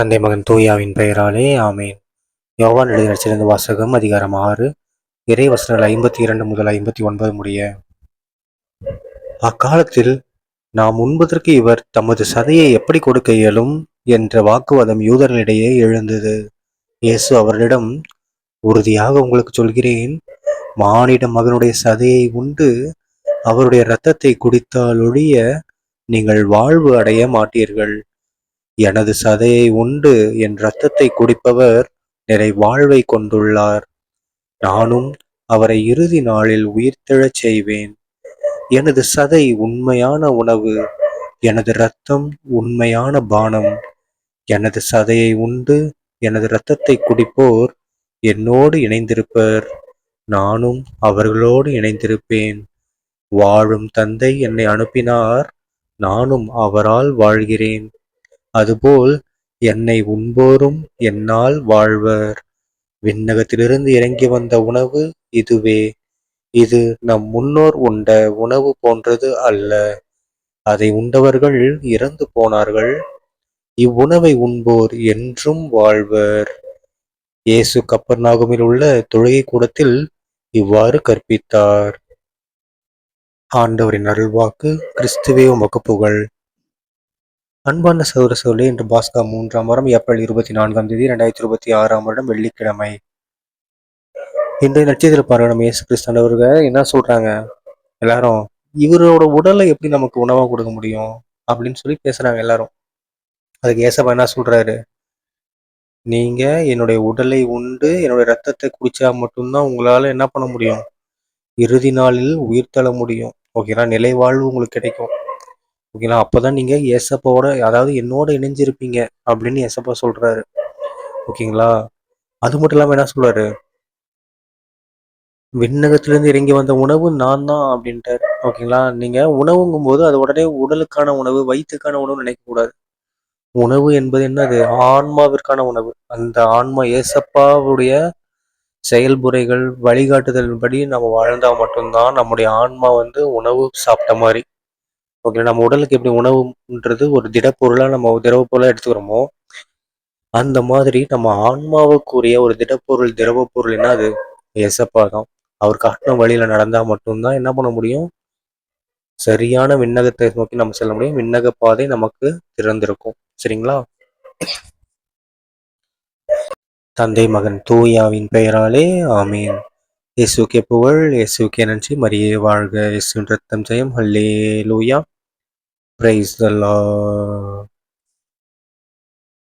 தந்தை மகன் தூயாவின் பெயராலே ஆமேன். யோவான் எழுதிய நற்செய்தி வாசகம் அதிகாரம் 6 இறை வசனங்கள் 52 முதல் 59 முடிய. அக்காலத்தில் நாம் உண்பதற்கு இவர் தமது சதையை எப்படி கொடுக்க இயலும் என்ற வாக்குவாதம் யூதர்களிடையே எழுந்தது. இயேசு அவர்களிடம், உறுதியாக உங்களுக்கு சொல்கிறேன், மானிட மகனுடைய சதையை உண்டு அவருடைய இரத்தத்தை குடித்தால் ஒழிய நீங்கள் வாழ்வு அடைய மாட்டீர்கள். எனது சதையை உண்டு என் இரத்தத்தை குடிப்பவர் நிறை வாழ்வை கொண்டுள்ளார். நானும் அவரை இறுதி நாளில் உயிர்த்தெழச் செய்வேன். எனது சதை உண்மையான உணவு, எனது இரத்தம் உண்மையான பானம். எனது சதையை உண்டு எனது இரத்தத்தை குடிப்போர் என்னோடு இணைந்திருப்பர், நானும் அவர்களோடு இணைந்திருப்பேன். வாழும் தந்தை என்னை அனுப்பினார், நானும் அவரால் வாழ்கிறேன். அதுபோல் என்னை உண்போரும் என்னால் வாழ்வர். விண்ணகத்திலிருந்து இறங்கி வந்த உணவு இதுவே. இது நம் முன்னோர் உண்ட உணவு போன்றது அல்ல. அதை உண்டவர்கள் இறந்து போனார்கள். இவ்வுணவை உண்போர் என்றும் வாழ்வர். இயேசு கப்பர்நாகுமில் உள்ள தொழுகை கூடத்தில் இவ்வாறு கற்பித்தார். ஆண்டவரின் அருள்வாக்கு. கிறிஸ்துவே உமக்கு புகழ். அன்பான சகோதர சகோதரி, இன்று பாஸ்கா 3ஆம் வாரம் ஏப்ரல் 24ஆம் தேதி 2026ஆம் வருடம் வெள்ளிக்கிழமை. இன்றைய நட்சத்திர பாருங்க, நம்ம இயேசு கிறிஸ்தவர்கள் என்ன சொல்றாங்க, எல்லாரும் இவரோட உடலை எப்படி நமக்கு உணவா கொடுக்க முடியும் அப்படின்னு சொல்லி பேசுறாங்க எல்லாரும். அதுக்கு ஏசப்பா என்ன சொல்றாரு, நீங்க என்னுடைய உடலை உண்டு என்னுடைய ரத்தத்தை குடிச்சா மட்டும்தான் உங்களால என்ன பண்ண முடியும், இறுதி நாளில் உயிர் தள்ள முடியும். ஓகேங்களா, நிலை வாழ்வு உங்களுக்கு கிடைக்கும். ஓகேங்களா, அப்போதான் நீங்க ஏசப்பாவோட, அதாவது என்னோட இணைஞ்சிருப்பீங்க அப்படின்னு ஏசப்பா சொல்றாரு. ஓகேங்களா, அது மட்டும் இல்லாம என்ன சொல்றாரு, விண்ணகத்திலிருந்து இறங்கி வந்த உணவு நான் தான் அப்படின்ட்டார். ஓகேங்களா, நீங்க உணவுங்கும் போது அது உடனே உடலுக்கான உணவு, வயிற்றுக்கான உணவு நினைக்க கூடாது. உணவு என்பது என்னது, ஆன்மாவிற்கான உணவு. அந்த ஆன்மா ஏசப்பாவுடைய செயல்முறைகள் வழிகாட்டுதல் படி நம்ம வாழ்ந்தா மட்டும்தான் நம்முடைய ஆன்மா உணவு சாப்பிட்ட மாதிரி. ஓகே, நம்ம உடலுக்கு எப்படி உணவுன்றது ஒரு திடப்பொருளா நம்ம திரவ பொருளா எடுத்துக்கிறோமோ, அந்த மாதிரி நம்ம ஆன்மாவுக்குரிய ஒரு திடப்பொருள் திரவ பொருள் என்ன, அது ஏசப்பா தான். அவர் காட்டின வழியில நடந்தா மட்டும்தான் என்ன பண்ண முடியும், சரியான விண்ணகத்தை நோக்கி நம்ம செல்ல முடியும். விண்ணக பாதை நமக்கு திறந்திருக்கும். சரிங்களா. தந்தை மகன் தூயாவின் பெயராலே ஆமீன். இயேசுக்கே புகழ், இயேசுக்கே நன்றி, மரியே வாழ்க, இயேசுவின் ரத்தம் ஜெயம். ஹல்லேலூயா. Praise the Lord.